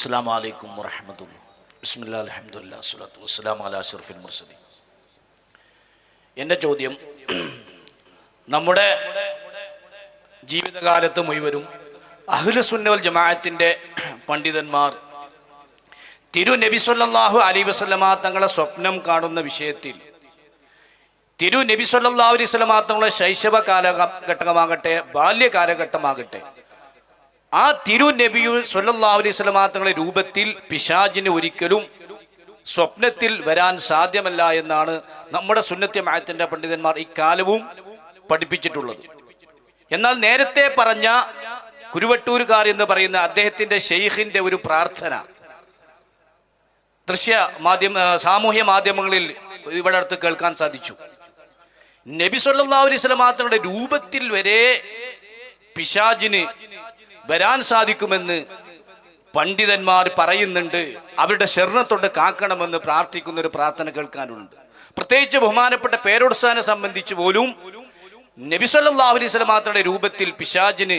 അസ്സലാമു അലൈക്കും വറഹ്മത്തുള്ളാഹി. ബിസ്മില്ലാഹിൽ അൽഹംദുലില്ലാഹി വസ്സലാത്തു വസ്സലാമു അലാ അഷ്റഫിൽ മുർസലീൻ. എൻ്റെ ചോദ്യം, നമ്മുടെ ജീവിതകാലത്ത് മുഴുവനും അഹ്ലുസുന്ന വൽ ജമാഅത്തിൻ്റെ പണ്ഡിതന്മാർ തിരുനബി സല്ലല്ലാഹു അലൈഹി വസല്ലമ തങ്ങളെ സ്വപ്നം കാണുന്ന വിഷയത്തിൽ തിരുനബി സല്ലല്ലാഹു അലൈഹി വസല്ലമ തങ്ങളുടെ ശൈശവ കാലഘട്ടമാകട്ടെ ബാല്യകാലഘട്ടമാകട്ടെ ആ തിരുനബി സല്ലല്ലാഹു അലൈഹി വസല്ലമ തങ്ങളുടെ രൂപത്തിൽ പിശാചിന് ഒരിക്കലും സ്വപ്നത്തിൽ വരാൻ സാധ്യമല്ല എന്നാണ് നമ്മുടെ സുന്നത്തി ജമാഅത്തിന്റെ പണ്ഡിതന്മാർ ഇക്കാലവും പഠിപ്പിച്ചിട്ടുള്ളത്. എന്നാൽ നേരത്തെ പറഞ്ഞ കുരുവട്ടൂരുകാർ എന്ന് പറയുന്ന അദ്ദേഹത്തിന്റെ ഷെയ്ഖിന്റെ ഒരു പ്രാർത്ഥന സാമൂഹ്യ മാധ്യമങ്ങളിൽ ഇവിടെ അടുത്ത് കേൾക്കാൻ സാധിച്ചു. നബി സല്ലല്ലാഹു അലൈഹി വസല്ലമ തങ്ങളുടെ രൂപത്തിൽ വരെ പിശാചിന് വരാൻ സാധിക്കുമെന്ന് പണ്ഡിതന്മാർ പറയുന്നുണ്ട്. അവരുടെ ശരണത്തോട് കാക്കണമെന്ന് പ്രാർത്ഥിക്കുന്ന ഒരു പ്രാർത്ഥന കേൾക്കാനുണ്ട്. പ്രത്യേകിച്ച് ബഹുമാനപ്പെട്ട പേരോത്സാഹനെ സംബന്ധിച്ച് പോലും നബി സല്ലല്ലാഹു അലൈഹി വസല്ലമ തങ്ങളുടെ രൂപത്തിൽ പിശാചിന്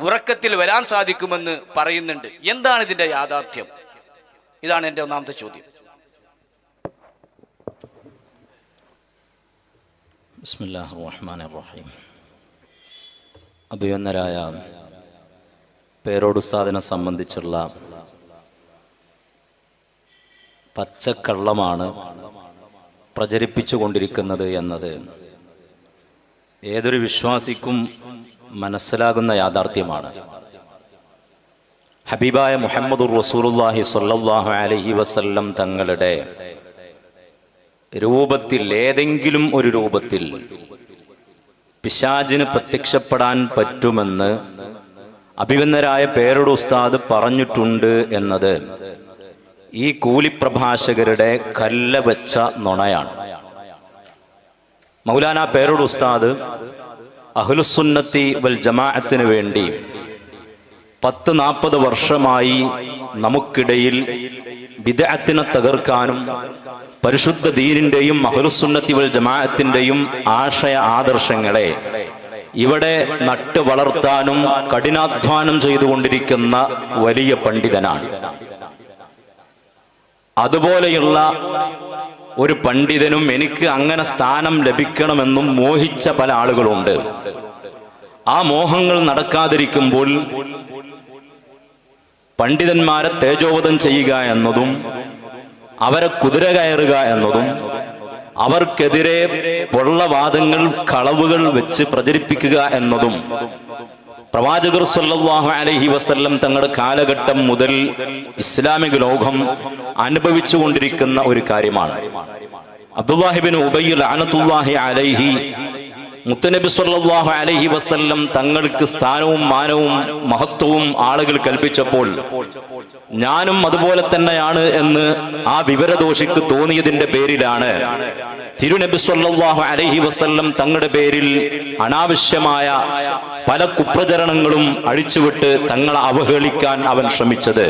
ഉറക്കത്തിൽ വരാൻ സാധിക്കുമെന്ന് പറയുന്നുണ്ട്. എന്താണ് ഇതിന്റെ യാഥാർത്ഥ്യം? ഇതാണ് എൻ്റെ ഒന്നാമത്തെ ചോദ്യം. ബിസ്മില്ലാഹിർ റഹ്മാനിർ റഹീം. അഭിവന്ദരായ പേരോട് ഉസ്താദിനെ സംബന്ധിച്ചുള്ള പച്ചക്കള്ളമാണ് പ്രചരിപ്പിച്ചു കൊണ്ടിരിക്കുന്നത് എന്നത് ഏതൊരു വിശ്വാസിക്കും മനസ്സിലാകുന്ന യാഥാർത്ഥ്യമാണ്. ഹബീബായ മുഹമ്മദുർ റസൂലുള്ളാഹി സ്വല്ലല്ലാഹു അലൈഹി വസല്ലം തങ്ങളുടെ രൂപത്തിൽ, ഏതെങ്കിലും ഒരു രൂപത്തിൽ പിശാചിന് പ്രത്യക്ഷപ്പെടാൻ പറ്റുമെന്ന് അഭിവന്ദരായ പേരോട് ഉസ്താദ് പറഞ്ഞിട്ടുണ്ട് എന്നത് ഈ കൂലിപ്രഭാഷകരുടെ കല്ല വെച്ച നുണയാണ്. മൗലാന പേരോട് ഉസ്താദ് അഹ്ലുസുന്നത്തി വൽ ജമാഅത്തിന് വേണ്ടി 10-40 വർഷമായി നമുക്കിടയിൽ ബിദ്അത്തിനെ തകർക്കാനും പരിശുദ്ധ ദീനിന്റെയും അഹ്ലുസുന്നത്തി വൽ ജമാഅത്തിന്റെയും ആശയ ആദർശങ്ങളെ ഇവിടെ നട്ടു വളർത്താനും കഠിനാധ്വാനം ചെയ്തുകൊണ്ടിരിക്കുന്ന വലിയ പണ്ഡിതനാണ്. അതുപോലെയുള്ള ഒരു പണ്ഡിതനും എനിക്ക് അങ്ങനെ സ്ഥാനം ലഭിക്കണമെന്നും മോഹിച്ച പല ആളുകളുണ്ട്. ആ മോഹങ്ങൾ നടക്കാതിരിക്കുമ്പോൾ പണ്ഡിതന്മാരെ തേജോവധം ചെയ്യുക എന്നതും അവരെ കുതിര കയറുക എന്നതും അവർക്കെതിരെ പൊള്ളവാദങ്ങൾ, കളവുകൾ വെച്ച് പ്രചരിപ്പിക്കുക എന്നതും പ്രവാചകർ സ്വല്ലല്ലാഹു അലൈഹി വസല്ലം തങ്ങളുടെ കാലഘട്ടം മുതൽ ഇസ്ലാമിക ലോകം അനുഭവിച്ചു കൊണ്ടിരിക്കുന്ന ഒരു കാര്യമാണ്. അബ്ദുല്ലാഹി ഇബ്നു ഉബയ്യ് ലഅനത്തുല്ലാഹി അലൈഹി മുത്തനബി സ്വല്ലല്ലാഹു അലൈഹി വസല്ലം തങ്ങൾക്ക് സ്ഥാനവും മാനവും മഹത്വവും ആളുകൾ കൽപ്പിച്ചപ്പോൾ ഞാനും അതുപോലെ തന്നെയാണ് എന്ന് ആ വിവരദോഷിക്ക് തോന്നിയതിന്റെ പേരിലാണ് തിരുനബി സ്വല്ലല്ലാഹു അലൈഹി വസല്ലം തങ്ങളുടെ പേരിൽ അനാവശ്യമായ പല കുപ്രചരണങ്ങളും അഴിച്ചുവിട്ട് തങ്ങളെ അവഹേളിക്കാൻ അവൻ ശ്രമിച്ചത്.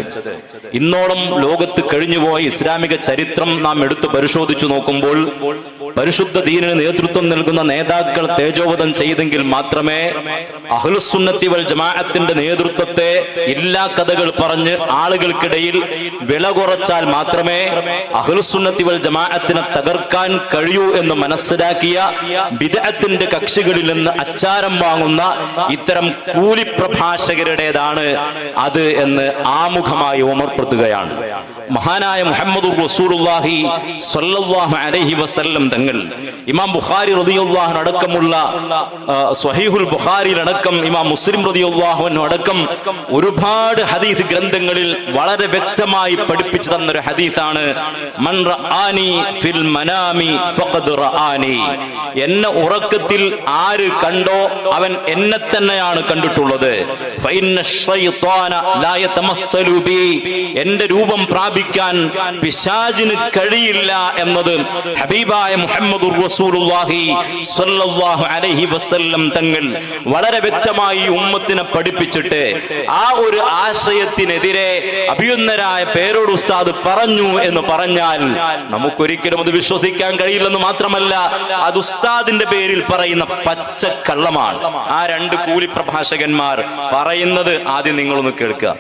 ഇന്നോളം ലോകത്ത് കഴിഞ്ഞുപോയ ഇസ്ലാമിക ചരിത്രം നാം എടുത്തു പരിശോധിച്ചു നോക്കുമ്പോൾ പരിശുദ്ധ ദീനിന് നേതൃത്വം നൽകുന്ന നേതാക്കൾ തേജോവധം ചെയ്തെങ്കിൽ മാത്രമേ അഹ്ലുസുന്നത്തി വൽ ജമാഅത്തിന്റെ നേതൃത്വത്തെ ഇല്ലാ കഥകൾ പറഞ്ഞ് ആളുകൾക്കിടയിൽ വില കുറച്ചാൽ മാത്രമേ അഹ്ലുസുന്നത്തി വൽ ജമാഅത്തിനെ തകർക്കാൻ കഴിയൂ എന്ന് മനസ്സിലാക്കിയ ബിദ്അത്തിന്റെ കക്ഷികളിൽ നിന്ന് അച്ചാരം വാങ്ങുന്ന ഇത്തരം കൂലിപ്രഭാഷകരുടേതാണ് അത് എന്ന് ആമുഖമായി ഓർമ്മപ്പെടുത്തുകയാണ്. മഹാനായ മുഹമ്മദുർ റസൂലുള്ളാഹി സ്വല്ലല്ലാഹു അലൈഹി വസല്ലം തങ്ങൾ ഇമാം ബുഖാരി റളിയല്ലാഹു അൻഹു അടക്കമുള്ള സ്വഹീഹുൽ ബുഖാരിയിൽ അടക്കം ഇമാം മുസ്ലിം റളിയല്ലാഹു അൻഹു അടക്കം ഒരുപാട് ഹദീസ് ഗ്രന്ഥങ്ങളിൽ വളരെ വ്യക്തമായി പഠിപ്പിച്ചു തന്നൊരു ഹദീസാണ് മൻ റആനി ഫിൽ മനാമി ഫഖദ് റആനി. എന്നെ ഉറക്കത്തിൽ ആര് കണ്ടോ അവൻ എന്നെ തന്നെയാണ് കണ്ടിട്ടുള്ളത്. ഫഇന്ന ശൈത്വാന ലാ യതമസ്സലു ബി. എന്റെ രൂപം പ്രാപിക്കാൻ പിശാചിന് കഴിയില്ല എന്നത് ഹബീബായ മുഹമ്മദുർ റസൂലുള്ളാഹി സ്വല്ലല്ലാഹു അലൈഹി വസല്ലം തങ്ങൾ വളരെ വ്യക്തമായി ഉമ്മത്തിനെ പഠിപ്പിച്ചിട്ട് ആ ഒരു ആശയത്തിനെതിരെ അഭിയുന്നരായ പേരോട് ഉസ്താദ് പറഞ്ഞു എന്ന് പറഞ്ഞാൽ നമുക്കൊരിക്കലും അത് വിശ്വസിക്കാൻ കഴിയില്ലെന്ന് മാത്രമല്ല അത് ഉസ്താദിന്റെ പേരിൽ പറയുന്ന പച്ചക്കള്ളമാണ്. ആ രണ്ട് കൂലിപ്രഭാഷകന്മാർ പറയുന്നത് ആദ്യം നിങ്ങളൊന്ന് കേൾക്കുക.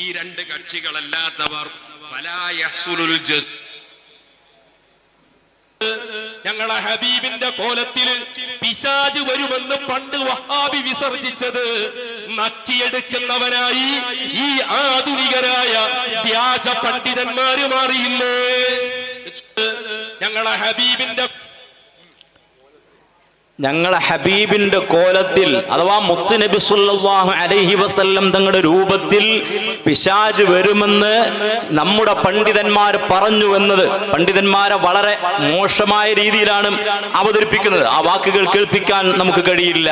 ഈ രണ്ട് കക്ഷികളല്ലാത്തവർ ഫലാ യഹ്സുലുൽ ജസ് ഞങ്ങളെ ഹബീബിന്റെ കോലത്തിൽ പിശാച് വരുമെന്ന് പണ്ട് വഹാബി വിസർജിച്ചത് നക്കിയെടുക്കുന്നവനായി ഈ ആധുനികരായ വ്യാജ പണ്ഡിതന്മാര് മാറിയില്ലേ? ഞങ്ങളെ ഹബീബിന്റെ കോലത്തിൽ അഥവാ മുത്ത് നബി സല്ലല്ലാഹു അലൈഹി വസല്ലം തങ്ങളുടെ രൂപത്തിൽ പിശാച് വരുമെന്ന് നമ്മുടെ പണ്ഡിതന്മാർ പറഞ്ഞു എന്നത് പണ്ഡിതന്മാരെ വളരെ മോശമായ രീതിയിലാണ് അവതരിപ്പിക്കുന്നത്. ആ വാക്കുകൾ കേൾപ്പിക്കാൻ നമുക്ക് കഴിയില്ല.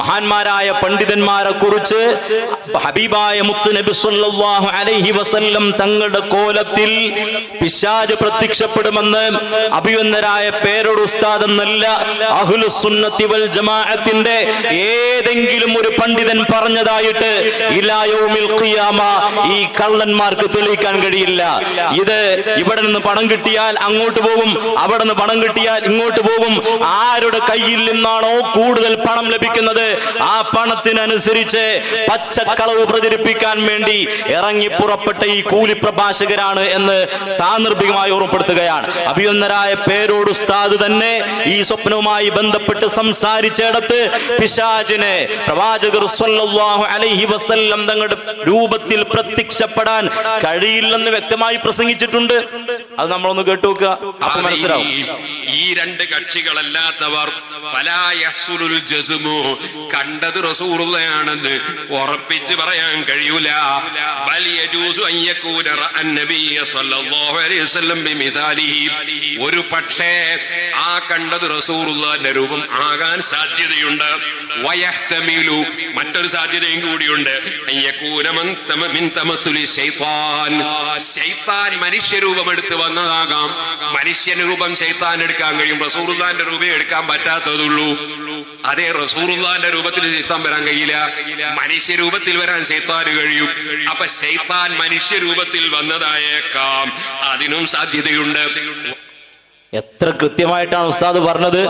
മഹാന്മാരായ പണ്ഡിതന്മാരെ കുറിച്ച് ഹബീബായ മുത്ത് നബി സല്ലല്ലാഹു അലൈഹി വസല്ലം തങ്ങളുടെ കോലത്തിൽ പിശാച് പ്രത്യക്ഷപ്പെടുമെന്ന് അഭിവന്ദരായ പേരോട് ഉസ്താദ് എന്നല്ല അഹ്ലുസ് സുന്നത്തി വൽ ജമാഅത്തിന്റെ ഏതെങ്കിലും ഒരു പണ്ഡിതൻ പറഞ്ഞതായിട്ട് ഇലാ യൗമിൽ ഖിയാമ ഈ കള്ളന്മാർക്ക് തെളിയിക്കാൻ കഴിയില്ല. ഇത് ഇവിടെ നിന്ന് പണം കിട്ടിയാൽ അങ്ങോട്ട് പോകും, അവിടെ നിന്ന് പണം കിട്ടിയാൽ ഇങ്ങോട്ട് പോകും. ആരുടെ കയ്യിൽ നിന്നാണോ കൂടുതൽ പണം ലഭിക്കുന്നത് ആ പണത്തിനനുസരിച്ച് പച്ചക്കളവ് പ്രചരിപ്പിക്കാൻ വേണ്ടി ഇറങ്ങി പുറപ്പെട്ട ഈ കൂലി പ്രഭാഷകരാണ് എന്ന് സാന്ദർഭികമായി ഓർമ്മപ്പെടുത്തുകയാണ്. അഭിവന്ദരായ പേരോട് ഉസ്താദ് തന്നെ ഈ സ്വപ്നവുമായി ബന്ധപ്പെട്ട് സംസാരിച്ചിടത്ത് പിശാചിനെ പ്രവാചകർ സ്വല്ലല്ലാഹു അലൈഹി വസല്ലം തങ്ങളുടെ രൂപത്തിൽ പ്രത്യക്ഷപ്പെടാൻ കഴിയില്ലെന്ന് വ്യക്തമായി പ്രസംഗിച്ചിട്ടുണ്ട്. അത് നമ്മളൊന്ന് കേട്ടുനോക്കുക, അപ്പൊ മനസ്സിലാവും. ഈ രണ്ട് കക്ഷികളല്ലാത്തവർ ഫലാ യഹ്സുലുൽ ജസ്മു കണ്ടത് റസൂലുള്ളാഹിയാണെന്ന് ഉറപ്പിച്ച് പറയാൻ കഴിയൂല. ബൽ യജൂസു അൻ യകൂന റഅൻ നബിയ സ്വല്ലല്ലാഹു അലൈഹി വസല്ലം ബിമിസാലിഹി ഒരു പക്ഷേ ആ കണ്ടത് റസൂലുള്ളാഹിന്റെ രൂപം ആകാൻ സാധ്യതയുണ്ട്. വയഹ്തമിലു മറ്റൊരു സാധ്യതയും കൂടിയുണ്ട്. അൻ യകൂന മിൻ തമസ്സുലി ശൈത്താൻ ശൈത്താൻ മനുഷ്യരൂപം എടുത്ത് വന്നതാകാം. മനുഷ്യരൂപം ശൈത്താൻ എടുക്കാൻ കഴിയും, റസൂലുള്ളാഹിന്റെ രൂപം എടുക്കാൻ പറ്റാത്തതുള്ളൂ. അതേ റസൂലുള്ളാഹിന്റെ രൂപത്തിൽ ശൈത്താൻ വരാൻ കഴിയില്ല, മനുഷ്യരൂപത്തിൽ വരാൻ ശൈത്താന് കഴിയും. അപ്പൊ ശൈത്താൻ മനുഷ്യരൂപത്തിൽ വന്നതായേക്കാം, അതിനും സാധ്യതയുണ്ട്. എത്ര കൃത്യമായിട്ടാണ് ഉസ്താദ് പറഞ്ഞത്.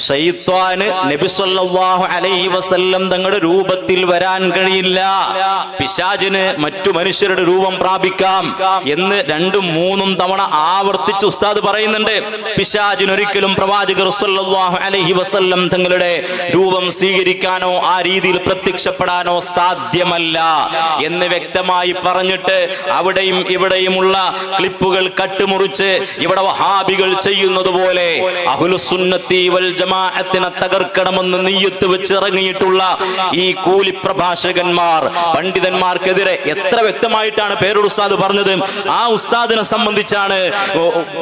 ശൈത്വാന് നബി സല്ലല്ലാഹു അലൈഹി വസല്ലം തങ്ങളുടെ രൂപത്തിൽ വരാൻ കഴിയില്ല, പിശാചിന് മറ്റു മനുഷ്യരുടെ രൂപം പ്രാപിക്കാം എന്ന് രണ്ടും മൂന്നും തവണ ആവർത്തിച്ച് ഉസ്താദ് പറയുന്നുണ്ട്. പിശാചിന് ഒരിക്കലും പ്രവാചകർ സല്ലല്ലാഹു അലൈഹി വസല്ലം തങ്ങളുടെ രൂപം സ്വീകരിക്കാനോ ആ രീതിയിൽ പ്രത്യക്ഷപ്പെടാനോ സാധ്യമല്ല എന്ന് വ്യക്തമായി പറഞ്ഞിട്ട് അവിടെയും ഇവിടെയുമുള്ള ക്ലിപ്പുകൾ കട്ടുമുറിച്ച് ഇവിടെ വഹാബികൾ ചെയ്യുന്നത് പോലെ അഹ്ലുസുന്നത്തി വൽ ജമാഅത്തിനെ തകർക്കണമെന്ന് നിയ്യത്ത് വെച്ച് ഇറങ്ങിയിട്ടുള്ള ഈ കൂലി പ്രഭാഷകന്മാർ പണ്ഡിതന്മാർക്കെതിരെ എത്ര വ്യക്തമായിട്ടാണ് പേരോട് ഉസ്താദ് പറഞ്ഞത്. ആ ഉസ്താദിനെ സംബന്ധിച്ചാണ്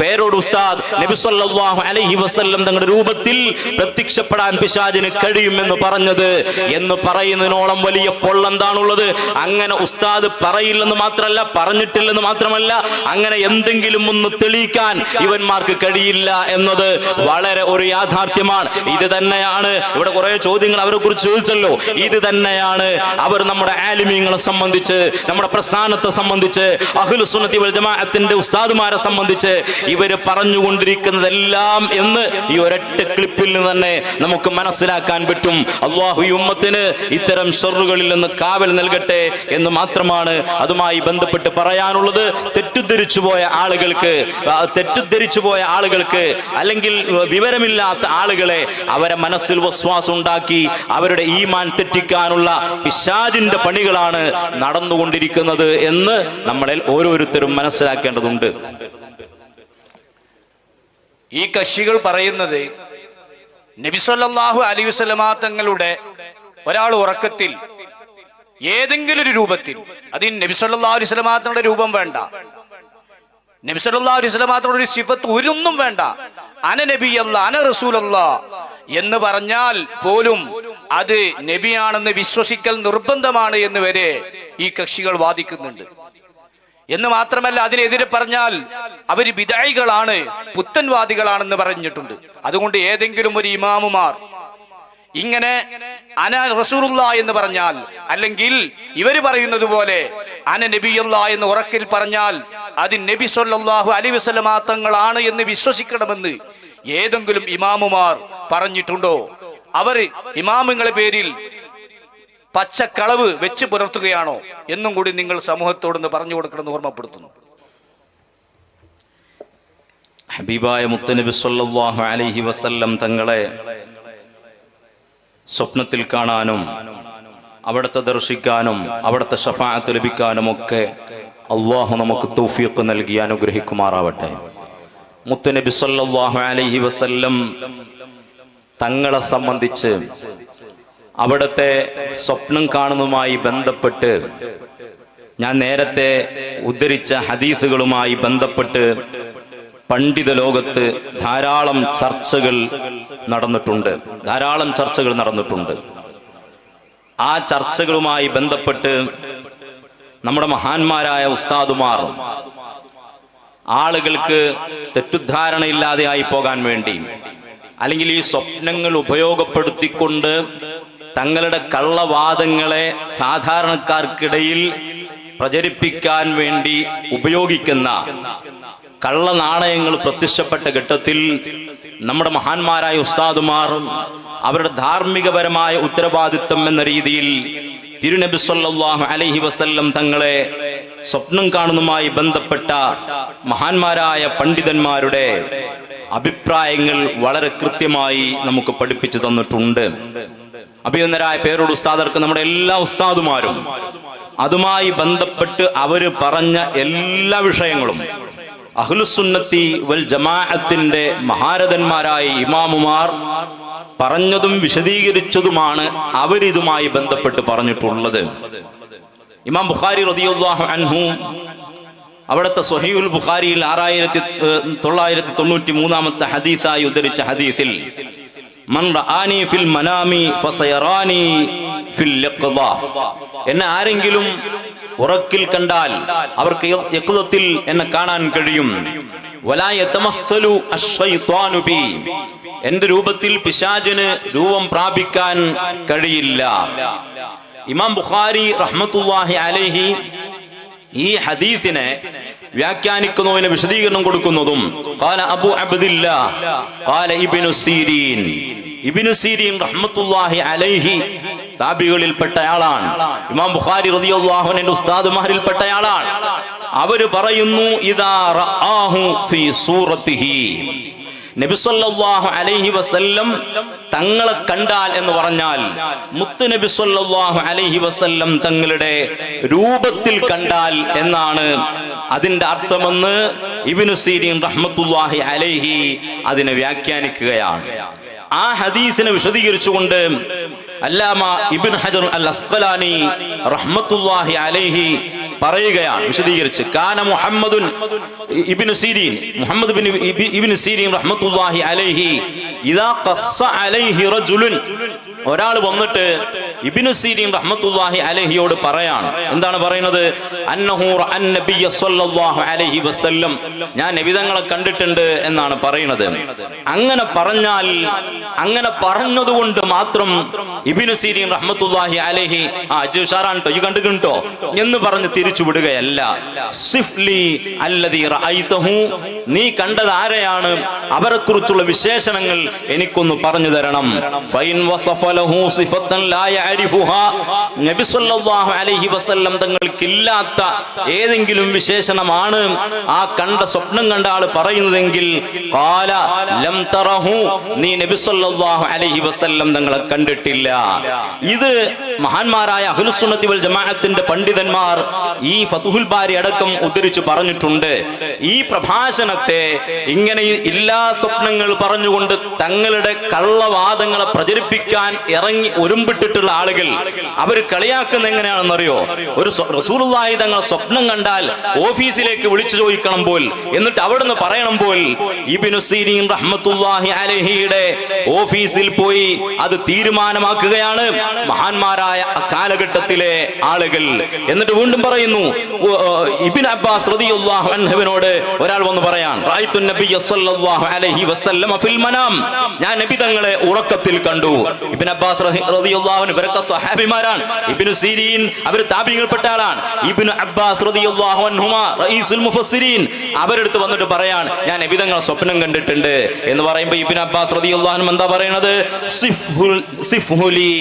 പേരോട് ഉസ്താദ് നബി സല്ലല്ലാഹു അലൈഹി വസല്ലം തങ്ങളുടെ രൂപത്തിൽ പ്രത്യക്ഷപ്പെടാൻ പിശാചിന് കഴിയുമെന്ന് പറഞ്ഞത് എന്ന് പറയുന്നതിനോളം വലിയ പൊള്ളെന്താണുള്ളത്? അങ്ങനെ ഉസ്താദ് പറയില്ലെന്ന് മാത്രമല്ല, പറഞ്ഞിട്ടില്ലെന്ന് മാത്രമല്ല, അങ്ങനെ എന്തെങ്കിലും ഒന്ന് തെളിയിക്കാൻ ഇവന്മാർക്ക് കഴിയില്ല എന്നത് വളരെ ഒരു യാഥാർത്ഥ്യമാണ്. ഇത് തന്നെയാണ് ഇവിടെ കുറെ ചോദ്യങ്ങൾ അവരെ കുറിച്ച് ചോദിച്ചല്ലോ. ഇത് തന്നെയാണ് അവർ നമ്മുടെ ആലിമീങ്ങളെ സംബന്ധിച്ച്, നമ്മുടെ പ്രസ്ഥാനത്തെ സംബന്ധിച്ച്, അഹ്ലുസുന്നത്തി വൽ ജമാഅത്തിന്റെ ഉസ്താദുമാരെ സംബന്ധിച്ച് ഇവര് പറഞ്ഞുകൊണ്ടിരിക്കുന്നതെല്ലാം എന്ന് ഈ ഒരൊറ്റ ക്ലിപ്പിൽ നിന്ന് തന്നെ നമുക്ക് മനസ്സിലാക്കാൻ പറ്റും. അല്ലാഹു ഈ ഉമ്മത്തിന് ഇത്തരം ഷർറുകളിൽ നിന്ന് കാവൽ നൽകട്ടെ എന്ന് മാത്രമാണ് അതുമായി ബന്ധപ്പെട്ട് പറയാനുള്ളത്. തെറ്റിദ്ധരിച്ചു പോയ ആളുകൾക്ക് അല്ലെങ്കിൽ വിവരമില്ലാത്ത ആളുകളെ അവരെ മനസ്സിൽ വസ്വാസ് ഉണ്ടാക്കി അവരുടെ ഈമാൻ തെറ്റിക്കാനുള്ള പിശാചിന്റെ പണികളാണ് നടന്നുകൊണ്ടിരിക്കുന്നത് എന്ന് നമ്മളിൽ ഓരോരുത്തരും മനസ്സിലാക്കേണ്ടതുണ്ട്. ഈ കക്ഷികൾ പറയുന്നത് നബി സല്ലല്ലാഹു അലൈഹി വസല്ലമ തങ്ങളുടെ ഒരാൾ ഉറക്കത്തിൽ ഏതെങ്കിലും ഒരു രൂപത്തിൽ, അതിന് നബി സല്ലല്ലാഹു അലൈഹി വസല്ലമ തങ്ങളുടെ രൂപം വേണ്ട, നബി സല്ലല്ലാഹു അലൈഹി വസല്ലമ തങ്ങളുടെ ഒരു സിഫത്ത് ഒരൊന്നും വേണ്ട, അന നബിയല്ല അന റസൂലല്ല എന്ന് പറഞ്ഞാൽ പോലും അത് നബിയാണെന്ന് വിശ്വസിക്കൽ നിർബന്ധമാണ് എന്ന് വരെ ഈ കക്ഷികൾ വാദിക്കുന്നുണ്ട്. എന്ന് മാത്രമല്ല, അതിനെതിരെ പറഞ്ഞാൽ അവര് ബിദഈകളാണ്, പുത്തൻവാദികളാണെന്ന് പറഞ്ഞിട്ടുണ്ട്. അതുകൊണ്ട് ഏതെങ്കിലും ഒരു ഇമാമുമാർ ഇങ്ങനെ അന റസൂലുള്ള എന്ന് പറഞ്ഞാൽ, അല്ലെങ്കിൽ ഇവര് പറയുന്നത് പോലെ അന നബിയല്ല എന്ന് ഉറക്കിൽ പറഞ്ഞാൽ അത് നബി സല്ലല്ലാഹു അലൈഹി വസല്ലമ തങ്ങളാണ് എന്ന് വിശ്വസിക്കണമെന്ന് ഏതെങ്കിലും ഇമാമുമാർ പറഞ്ഞിട്ടുണ്ടോ? അവർ ഇമാമുകളെ പേരിൽ പച്ചക്കളവ് വെച്ച് പുലർത്തുകയാണോ എന്നും കൂടി നിങ്ങൾ സമൂഹത്തോടൊന്ന് പറഞ്ഞു കൊടുക്കണമെന്ന് ഓർമ്മപ്പെടുത്തുന്നു. ഹബീബായ മുത്തനബി സല്ലല്ലാഹു അലൈഹി വസല്ലം തങ്ങളെ സ്വപ്നത്തിൽ കാണാനും അവിടുത്തെ ദർശിക്കാനും അവിടുത്തെ ശഫാഅത്ത് ലഭിക്കാനും ഒക്കെ അള്ളാഹു നമുക്ക് തൗഫീഖ് നൽകി അനുഗ്രഹിക്കുമാറാവട്ടെ. മുത്തനബി സല്ലല്ലാഹു അലൈഹി വസല്ലം തങ്ങളെ സംബന്ധിച്ച് അവിടുത്തെ സ്വപ്നം കാണുന്നതുമായി ബന്ധപ്പെട്ട് ഞാൻ നേരത്തെ ഉദ്ധരിച്ച ഹദീസുകളുമായി ബന്ധപ്പെട്ട് പണ്ഡിത ലോകത്ത് ധാരാളം ചർച്ചകൾ നടന്നിട്ടുണ്ട്. ആ ചർച്ചകളുമായി ബന്ധപ്പെട്ട് നമ്മുടെ മഹാന്മാരായ ഉസ്താദുമാർ ആളുകൾക്ക് തെറ്റുദ്ധാരണയില്ലാതെ ആയി പോകാൻ വേണ്ടി, അല്ലെങ്കിൽ ഈ സ്വപ്നങ്ങൾ ഉപയോഗപ്പെടുത്തിക്കൊണ്ട് തങ്ങളുടെ കള്ളവാദങ്ങളെ സാധാരണക്കാർക്കിടയിൽ പ്രചരിപ്പിക്കാൻ വേണ്ടി ഉപയോഗിക്കുന്ന കള്ളനാണയങ്ങൾ പ്രത്യക്ഷപ്പെട്ട ഘട്ടത്തിൽ നമ്മുടെ മഹാന്മാരായ ഉസ്താദുമാർ അവരുടെ ധാർമ്മികപരമായ ഉത്തരവാദിത്വം എന്ന രീതിയിൽ തിരുനബി സല്ലല്ലാഹു അലൈഹി വസല്ലം തങ്ങളെ സ്വപ്നം കാണുന്നതുമായി ബന്ധപ്പെട്ട മഹാന്മാരായ പണ്ഡിതന്മാരുടെ അഭിപ്രായങ്ങൾ വളരെ കൃത്യമായി നമുക്ക് പഠിപ്പിച്ചു തന്നിട്ടുണ്ട്. അഭിനന്ദരായ പേരോട് ഉസ്താദർക്ക് നമ്മുടെ എല്ലാ ഉസ്താദുമാരും അതുമായി ബന്ധപ്പെട്ട് അവര് പറഞ്ഞ എല്ലാ വിഷയങ്ങളും അഹ്ലുസുന്നത്തി വൽ ജമാഅത്തിന്റെ മഹാരഥന്മാരായ ഇമാമുമാർ പറഞ്ഞതും വിശദീകരിച്ചതുമാണ് അവരിതുമായി ബന്ധപ്പെട്ട് പറഞ്ഞിട്ടുള്ളത്. ഇമാം ബുഖാരി റളിയല്ലാഹു അൻഹു അവിടുത്തെ സ്വഹീഹുൽ ബുഖാരിയിൽ 6993 ഹദീസായി ഉദ്ധരിച്ച ഹദീസിൽ മൻ റആനി ഫിൽ മനാമി ഫസയറാനി ഫിൽ യഖ്ദ, എന്നെ ആരെങ്കിലും ഉറക്കിൽ കണ്ടാൽ അവർക്ക് യഖ്ദത്തിൽ എന്നെ കാണാൻ കഴിയും. വലാ യതമസ്സലു അശ്ശൈത്വാനു ബി, എന്റെ രൂപത്തിൽ പിശാചിന് രൂപം പ്രാപിക്കാൻ കഴിയില്ല. ഇമാം ബുഖാരി റഹ്മത്തുള്ളാഹി അലൈഹി ഈ ഹദീസിനെ വ്യാഖ്യാനിക്കുന്നതിന് വിശദീകരണം കൊടുക്കുന്നതും ഖാല അബൂ അബ്ദില്ലാഹ് ഖാല ഇബ്നു സീരീൻ, ഇബ്നു സീരീൻ റഹ്മത്തുള്ളാഹി അലൈഹി താബികളിൽപ്പെട്ടയാളാണ്. ഇമാം ബുഖാരി റളിയല്ലാഹു അൻഹു ഉസ്താദുമാരിൽപ്പെട്ടയാളാണ്. അവര് പറയുന്നു ഇദാ റആഹു ഫീ സൂറത്തിഹി, നബി സല്ലല്ലാഹു അലൈഹി വസല്ലം തങ്ങളെ കണ്ടാൽ എന്ന് പറഞ്ഞാൽ മുത്ത് നബി സല്ലല്ലാഹു അലൈഹി വസല്ലം തങ്ങളുടെ രൂപത്തിൽ കണ്ടാൽ എന്നാണ് അതിന്റെ അർത്ഥമെന്ന് ഇബ്നു സീരീൻ റഹ്മത്തുള്ളാഹി അലൈഹി അതിനെ വ്യാഖ്യാനിക്കുകയാണ്. ആ ഹദീസിനെ വിശദീകരിച്ചുകൊണ്ട് അല്ലാമ ഇബ്നു ഹജർ അൽ അസ്ഖലാനി റഹ്മത്തുള്ളാഹി അലൈഹി പറയുകയാണ് വിശദീകരിച്ച്, കാന മുഹമ്മദുൻ ഇബ്നു സീരീൻ, മുഹമ്മദ് ഇബ്നു സീരീൻ റഹ്മത്തുള്ളാഹി അലൈഹി ഇദാ ഖസ്സ അലൈഹി റജുലുൻ, ഒരാൾ വന്നിട്ട് ഇബ്നു സീരീൻ റഹ്മത്തുള്ളാഹി അലൈഹിയോട് പറയാണ്, എന്താണ് പറയുന്നത്, അന്നഹു റഅൻ നബിയ സ്വല്ലല്ലാഹു അലൈഹി വസല്ലം, ഞാൻ നബി തങ്ങളെ കണ്ടിട്ടുണ്ട് എന്നാണ് പറയുന്നത്. അങ്ങനെ പറഞ്ഞാൽ, അങ്ങനെ പറഞ്ഞതുകൊണ്ട് മാത്രം ഇബ്നു സീരീൻ റഹ്മത്തുള്ളാഹി അലൈഹി അജുഷാറാണ് ട്ടോ, ഈ കണ്ടിട്ടോ എന്ന് പറഞ്ഞ് തിരിച്ചു വിടുകയല്ല. സിഫ്ലി അല്ലദീ റഅയ്തഹു, നീ കണ്ടത് ആരെയാണ്, അവരെ കുറിച്ചുള്ള വിശേഷണങ്ങൾ എനിക്കൊന്ന് പറഞ്ഞു തരണം. ഫൈൻ വസഫ ലഹു സിഫത്തൻ ലാ യഅരിഫുഹാ, നബി സല്ലല്ലാഹു അലൈഹി വസല്ലം തങ്ങൾക്കില്ലാത്ത ഏതെങ്കിലും വിശേഷണമാണ് ആ കണ്ട സ്വപ്നം കണ്ട ആൾ പറയുന്നതെങ്കിൽ ഖാല ലം തറഹു, നീ നബി സല്ലല്ലാഹു അലൈഹി വസല്ലം തങ്ങളെ കണ്ടിട്ടില്ല. ഇത് മഹാന്മാരായ അഹ്ലുസുന്നത്തി വൽ ജമാഅത്തിന്റെ പണ്ഡിതന്മാർ ഈ ഫതുഹുൽ ബാരി അടക്കം ഉദ്ധരിച്ചു പറഞ്ഞിട്ടുണ്ട്. ഈ പ്രഭാഷണത്തെ ഇങ്ങനെ എല്ലാ സ്വപ്നങ്ങൾ പറഞ്ഞുകൊണ്ട് തങ്ങളുടെ കള്ളവാദങ്ങളെ പ്രചരിപ്പിക്കാൻ ഇറങ്ങി ഒരുമ്പിട്ടിട്ടുള്ള ആളുകൾ അവർ കളിയാക്കുന്ന എങ്ങനെയാണെന്നറിയോ, ഒരു റസൂലുള്ളാഹി തങ്ങൾ സ്വപ്നം കണ്ടാൽ ഓഫീസിലേക്ക് വിളിച്ചു ചോദിക്കണം പോൽ, എന്നിട്ട് അവിടുന്ന് പറയണം പോൽ ഇബ്നു സീരീൻ റഹ്മത്തുള്ളാഹി അലൈഹിയുടെ ഓഫീസിൽ പോയി അത് തീരുമാനമാക്കുകയാണ് മഹാന്മാരായ കാലഘട്ടത്തിലെ ആളുകൾ. എന്നിട്ട് വീണ്ടും പറയുന്നു, ഇബ്നു അബ്ബാസ് റളിയല്ലാഹു അൻഹുവിനോട് ഒരാൾ വന്ന് പറയാൻ, റഅയ്തു നബിയ സ്വല്ലല്ലാഹു അലൈഹി വസല്ലം ഫിൽ മനാം, ഞാൻ നബി തങ്ങളെ ഉറക്കത്തിൽ കണ്ടു. ഇബ്നു അബ്ബാസ് റളിയല്ലാഹു അൻഹു ഇവരൊക്കെ സ്വഹാബിമാരാണ്. ഇബ്നു സിരീൻ അവർ താബിഈങ്ങളിൽപ്പെട്ട ആളാണ്. ഇബ്നു അബ്ബാസ് റളിയല്ലാഹു അൻഹുമാ റഈസുൽ മുഫസ്സിരീൻ അവരെടുത്ത് വന്നിട്ട് പറയാണ് ഞാൻ നബി തങ്ങളെ സ്വപ്നം കണ്ടിട്ടുണ്ട് എന്ന് പറയുമ്പോൾ ഇബ്നു അബ്ബാസ് റളിയല്ലാഹു അൻഹു എന്താ പറയുന്നത്? സിഫ്ഹുലി,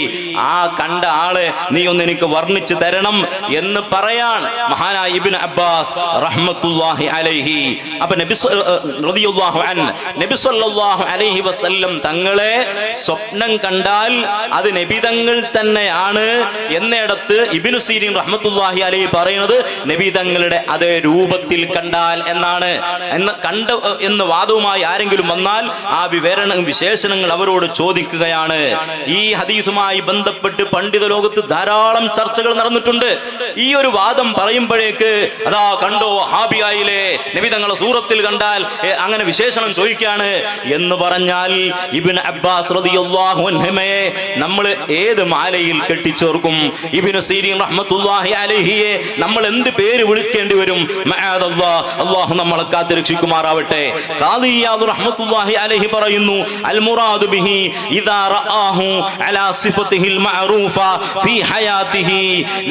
ആ കണ്ട ആളെ നീ ഒന്ന് എനിക്ക് വർണ്ണിച്ചു തരണം എന്ന് പറയാൻ മഹാനായ ഇബ്നു അബ്ബാസ് റഹ്മത്തുള്ളാഹി അലൈഹി. അപ്പൊ നബി റളിയല്ലാഹു അൻഹു നബി സല്ലല്ലാഹു അലൈഹി വസല്ലം തങ്ങളെ സ്വപ്നം കണ്ടാൽ അത് നബി തങ്ങൾ തന്നെയാണ് എന്നിടത്ത് ഇബ്നു സീരീൻ റഹ്മത്തുള്ളാഹി അലൈഹി പറയുന്നത് നബി തങ്ങളുടെ അതേ രൂപത്തിൽ കണ്ടാൽ എന്നാണ്. കണ്ട എന്ന് വാദവുമായി ആരെങ്കിലും വന്നാൽ ആ വിശേഷണങ്ങൾ അവരോട് ചോദിക്കുകയാണ്. ഈ ഹദീസുമായി ബന്ധപ്പെട്ട് പണ്ഡിത ലോകത്ത് ധാരാളം ചർച്ചകൾ നടന്നിട്ടുണ്ട്. ഈ ഒരു വാദം പറയുമ്പോഴേക്ക് അതാ കണ്ടോ ഹാബിയായിലെ നബി തങ്ങളെ സൂറത്തിൽ കണ്ടാൽ അങ്ങനെ വിശേഷണം ചോദിക്കാണ് എന്ന് പറഞ്ഞാൽ ഇബ്നു അബ്ബാസ് റളിയല്ലാഹു അൻഹുമയെ നമ്മൾ ഏത് മാലയിൽ കെട്ടിച്ചോർക്കും? ഇബ്നു സീരീൻ റഹ്മത്തുള്ളാഹി അലൈഹിയെ നമ്മൾ എന്ത് പേര് വിളിക്കേണ്ടി വരും? മഅദല്ലാഹ്, അല്ലാഹു നമ്മളെ കാത്തുരക്ഷിക്കുമാറാവട്ടെ. ഖാദി ഇയാദ് റഹ്മത്തുള്ളാഹി അലൈഹി പറയുന്നു അൽ മുറാദു ബിഹി ഇദാ റആഹു അലാ സിഫതിഹിൽ മഅറൂഫ ഫീ ഹയാതിഹി.